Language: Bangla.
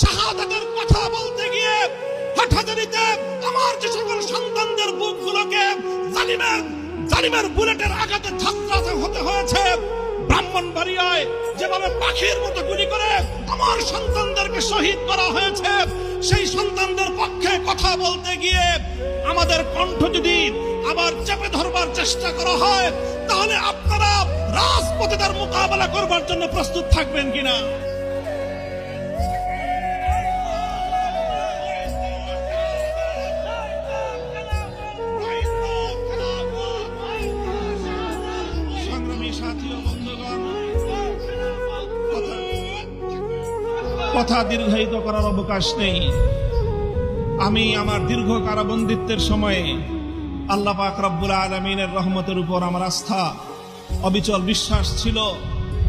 শাহাদাতের কথা বলতে গিয়ে হাটহাজারীতে আমার যে সকল সন্তানদের বুকগুলোকে জালিমের বুলেটের আঘাতে ঝাঁঝরা হতে হয়েছে, ব্রাহ্মণবাড়িয়ায় যেভাবে পাখির মতো গুলি করে আমার সন্তানদেরকে শহীদ করা হয়েছে, সেই সন্তানদের পক্ষে কথা বলতে গিয়ে আমাদের কণ্ঠ যদি আবার চেপে ধরবার চেষ্টা করা হয়, তাহলে আপনারা রাজপথে তার মোকাবেলা করবার জন্য প্রস্তুত থাকবেন কিনা? সংগ্রামী সাথী ও বন্ধুগণ, কথা দীর্ঘায়িত করার অবকাশ নেই। আমি আমার দীর্ঘ কারাবন্দিত্বের সময়ে আল্লাহ পাক রব্বুল আলামিনের রহমতের উপর আমার আস্থা, অবিচল বিশ্বাস ছিল।